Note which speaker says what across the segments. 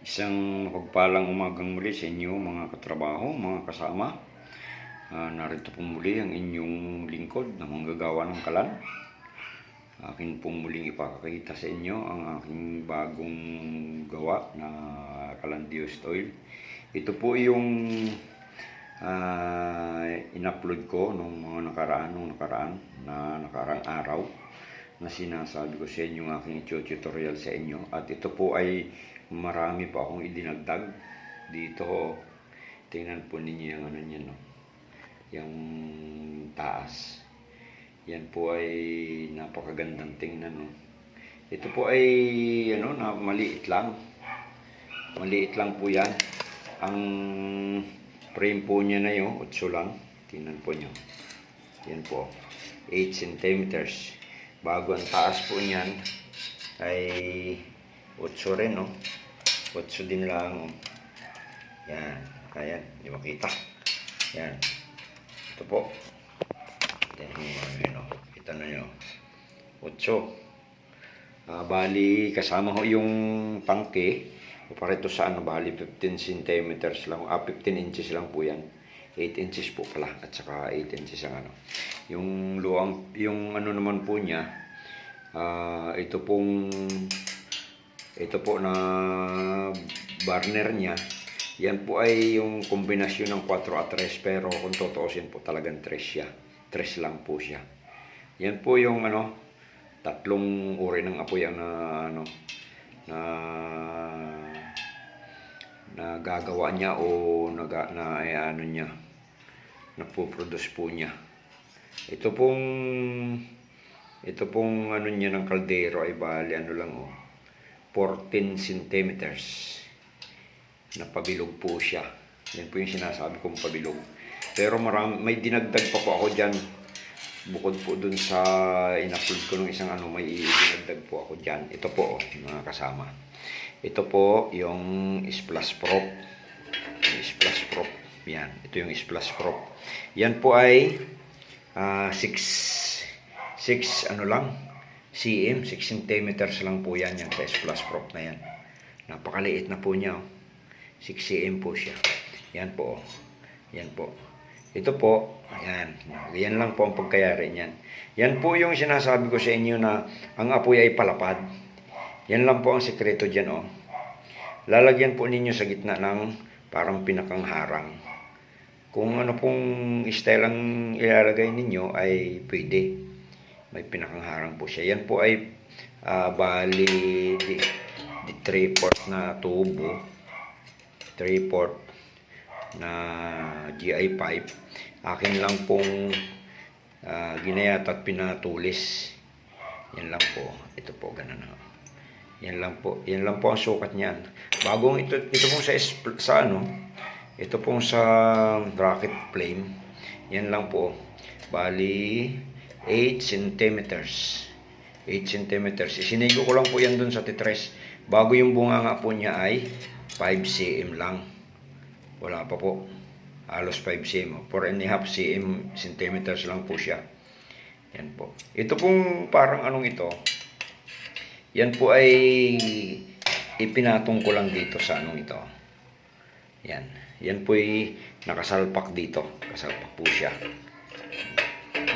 Speaker 1: Isang mapagpalang umagang muli sa inyo mga katrabaho, mga kasama. Narito po muli ang inyong lingkod na manggagawa ng kalan. Akin pong muling ipakakita sa inyo ang aking bagong gawa na kalandios oil. Ito po yung in-upload ko nung mga nakaraang araw na sinasabi ko sa inyo ang aking tutorial sa inyo. At ito po ay marami pa akong idinagdag dito. Tingnan po ninyo yung ano niya, no? Yung taas. Yan po ay napakagandang tingnan, no? Ito po ay na maliit lang. Maliit lang po yan. Ang frame po niya na yung 8 lang. Tingnan po nyo. Yan po. 8 centimeters. Bago ang taas po niyan ay 8 rin, no? 8 din lang. Yan. Ayan. Hindi makita. Yan. Ito po. Kita na nyo. 8. Bali, kasama ho yung tangke. Para ito sa bali 15 centimeters lang. 15 inches lang po yan. 8 inches po pala. At saka 8 inches ang Yung luang, yung naman po niya, ito po na burner niya. Yan po ay yung kombinasyon ng 4 at 3, pero kung tutuusin po talagang 3 siya. 3 lang po siya. Yan po yung tatlong uri ng apoy ang na gagawa niya o nagpo-produce po niya. Ito pong niya ng kaldero ay bali 14 centimeters na pabilog po siya. Yan po yung sinasabi kong pabilog. Pero may dinagdag pa po ako dyan. Bukod po dun sa in-upload ko ng isang may dinagdag po ako dyan. Ito po, mga kasama. Ito po yung splash prop. Splash prop. Yan. Ito yung splash prop. Yan po ay 6 cm, 6 centimeters lang po yan sa splash prop na yan. Napakaliit na po niya. 6 cm po siya. Yan po. Yan po. Ito po, ayan. Yan lang po ang pagkayari niyan. Yan po yung sinasabi ko sa inyo na ang apoy ay palapad. Yan lang po ang sekreto dyan, oh. Lalagyan po ninyo sa gitna ng parang pinakang harang. Kung pong style ang ilalagay ninyo ay pwede. May pinakang harang po siya. Yan po ay bali 3/4 na tubo. 3/4 na GI pipe. Akin lang pong ginayat at pinatulis. Yan lang po. Ito po, ganun na. Yan lang po. Yan lang po ang sukat niyan. Bagong ito pong ito pong sa bracket flame. Yan lang po. Bali 8 centimeters. 8 centimeters. Isinigo ko lang po yan dun sa titres. Bago yung bunganga po niya ay 5 cm lang. Wala pa po. Halos 5 cm. 4.5 centimeters lang po siya. Yan po. Ito pong parang ito. Yan po ay ipinatong ko lang dito sa ito. Yan. Yan po ay nakasalpak dito. Kasalpak po siya.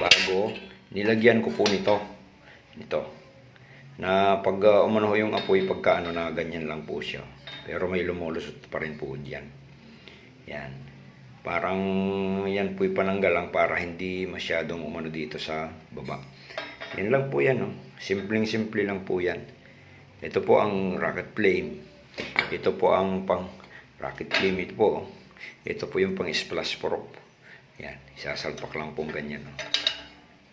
Speaker 1: Bago, nilagyan ko po nito. Na pag umano yung apoy, pagka na ganyan lang po siya. Pero may lumulusot pa rin po diyan. Yan. Parang yan po'y pananggal lang para hindi masyadong umano dito sa baba. Yan lang po yan, no? Simpleng-simple lang po yan. Ito po ang rocket flame. Ito po ang pang rocket flame. Ito po. Ito po yung pang splash prop. Yan. Isasalpak lang pong ganyan, no?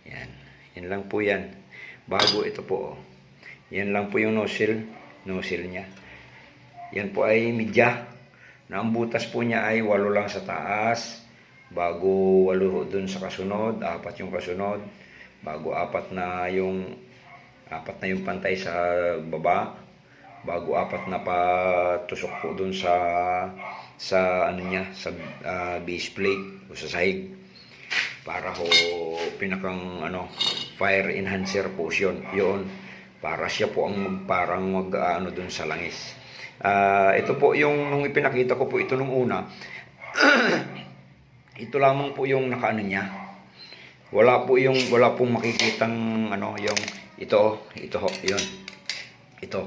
Speaker 1: Yan. Yan lang po yan. Bago ito po, oh. Yan lang po yung nozzle niya. Yan po ay media. Na ang butas po niya ay 8 lang sa taas. Bago 8 dun sa kasunod, 4 yung kasunod. Bago 4 na yung pantay sa baba. Bago 4 na patusok po dun sa base plate o sa sahig. Para ho pinakang fire enhancer po yun. Para siya po ang parang dun sa langis. Ito po yung nung ipinakita ko po ito nung una. Ito lamang po yung nakaano niya. Wala pong makikitang ano yung ito, yun. Ito.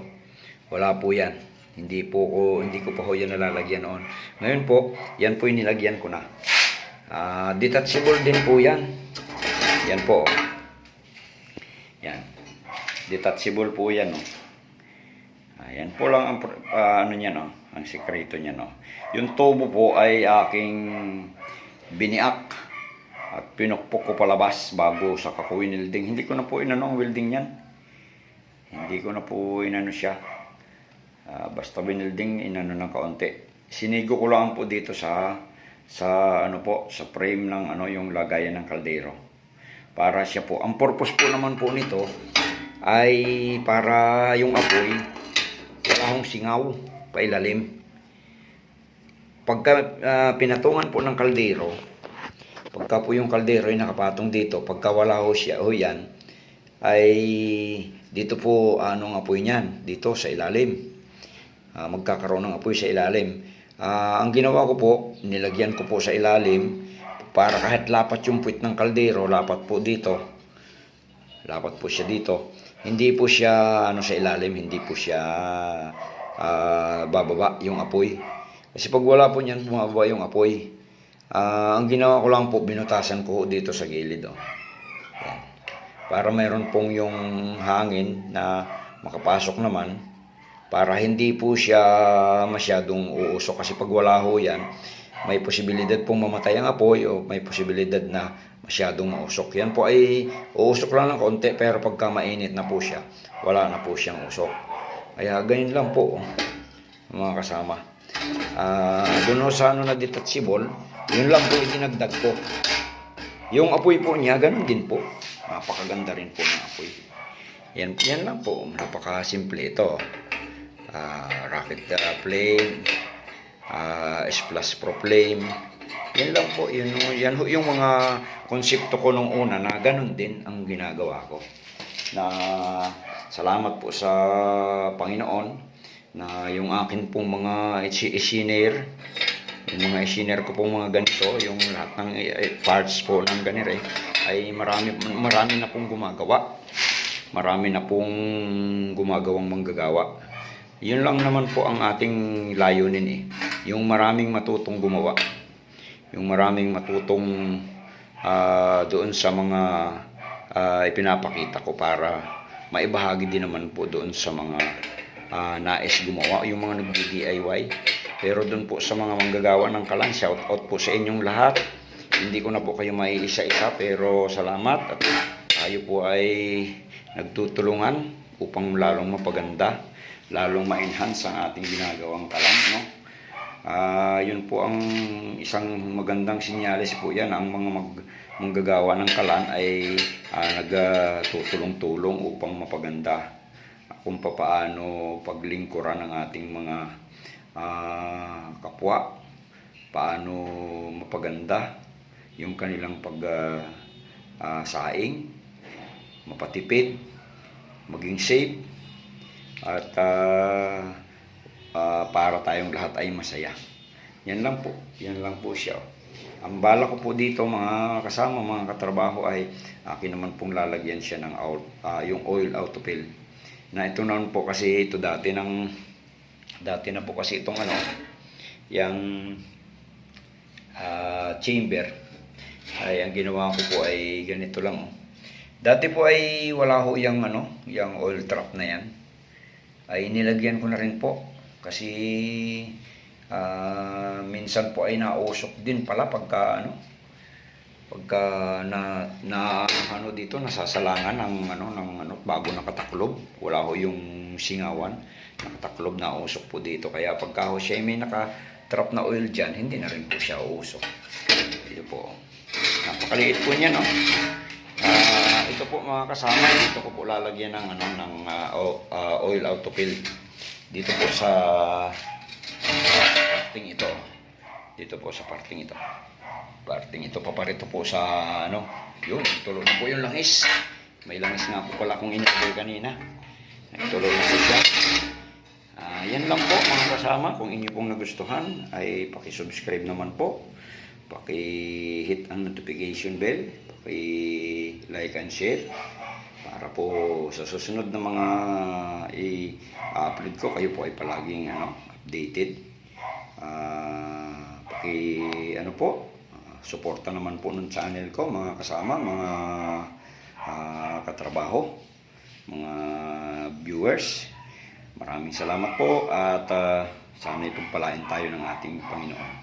Speaker 1: Wala po 'yan. Hindi ko pa ho yan nalalagyan noon. Ngayon po, yan po yung nilagyan ko na. Detachable din po yan. Yan po. Yan. Detachable po yan. Oh. Yan po lang ang ano niya, no? Ang sekreto niya. No? Yung tubo po ay aking biniak at pinukpok ko palabas bago sa welding. Hindi ko na po inano ang welding yan. Hindi ko na po inano siya. Basta binelding inano ng kaunti. Sinigo ko lang po dito sa ano po, sa frame ng ano yung lagayan ng kaldero. Para siya po, ang purpose po naman po nito ay para yung apoy wala hong singaw pailalim. Pagka pinatungan po ng kaldero, pagka po yung kaldero ay nakapatong dito, pagka wala ho siya o yan ay dito po anong apoy niyan dito sa ilalim. Magkakaroon ng apoy sa ilalim. Ang ginawa ko po, nilagyan ko po sa ilalim para kahit lapat yung puwit ng kaldero, lapat po dito. Lapat po siya dito. Hindi po siya ano sa ilalim, hindi po siya bababa yung apoy. Kasi pag wala po niyan, bumababa yung apoy. Ang ginawa ko lang po, binutasan ko dito sa gilid. Oh. Yan. Para mayroon pong yung hangin na makapasok naman. Para hindi po siya masyadong uusok. Kasi pag wala ho yan, may posibilidad pong mamatay ang apoy o may posibilidad na masyadong mausok. Yan po ay uusok lang ng konti, pero pagka mainit na po siya, wala na po siyang usok. Kaya ganyan lang po, mga kasama. Doon sa ano na detachable, yun lang po itinagdag ko. Yung apoy po niya, ganun din po. Napakaganda rin po ng apoy. Yan lang po, napakasimple ito. Rocket flame, S plus pro flame. Yan lang po, yan yung mga konsepto ko nung una na ganun din ang ginagawa ko. Na salamat po sa Panginoon na yung akin pong mga engineer, yung mga engineer ko pong mga ganito, yung lahat ng parts po ng ganire ay marami na pong gumagawa. Marami na pong gumagawang manggagawa. Yun lang naman po ang ating layunin eh. Yung maraming matutong gumawa. Yung maraming matutong doon sa mga ipinapakita ko para maibahagi din naman po doon sa mga nais gumawa. Yung mga nag-DIY. Pero doon po sa mga manggagawa ng kalan, shout out po sa inyong lahat. Hindi ko na po kayo maiisa-isa pero salamat at tayo po ay nagtutulungan upang lalong mapaganda, lalong ma-enhance ang ating ginagawang kalan, no? Yun po ang isang magandang sinyalis po yan. Ang mga manggagawa ng kalan ay nagtutulong-tulong upang mapaganda kung paano paglingkuran ng ating mga kapwa, paano mapaganda yung kanilang saing, mapatipid, maging safe, at para tayong lahat ay masaya. Yan lang po siya. Ang bala ko po dito mga kasama, mga katrabaho ay akin naman pong lalagyan siya ng yung oil autofill. Na ito naman po kasi ito dati na po kasi itong ano, yung chamber ay ang ginawa ko po ay ganito lang. Dati po ay wala ho yung ano, yung oil trap na yan. Ay nilagyan ko na rin po kasi minsan po ay nausok din pala pagka ano dito nasasalangan ng bago nakataklob. Wala ho yung singawan, nakataklob na usok po dito. Kaya pagka ho siya may naka-trap na oil diyan, hindi na rin po siya usok. Ito po. Napakaliit po niya, no? Ito po mga kasama, dito ko po lalagyan ng oil autofill dito po sa parting ito. Dito po sa parting ito. Parting ito paparito po sa ano, yun, tulo na po yung langis. May langis nga po pala akong inilagay kanina. Nagtuloy na po siya. Yan lang po mga kasama. Kung inyo pong nagustuhan ay paki-subscribe naman po. Paki-hit ang notification bell. Paki-like and share. Para po sa susunod na mga i-upload ko, kayo po ay palaging updated. Suporta naman po ng channel ko mga kasama, mga katrabaho, mga viewers. Maraming salamat po at sana itong palain tayo ng ating Panginoon.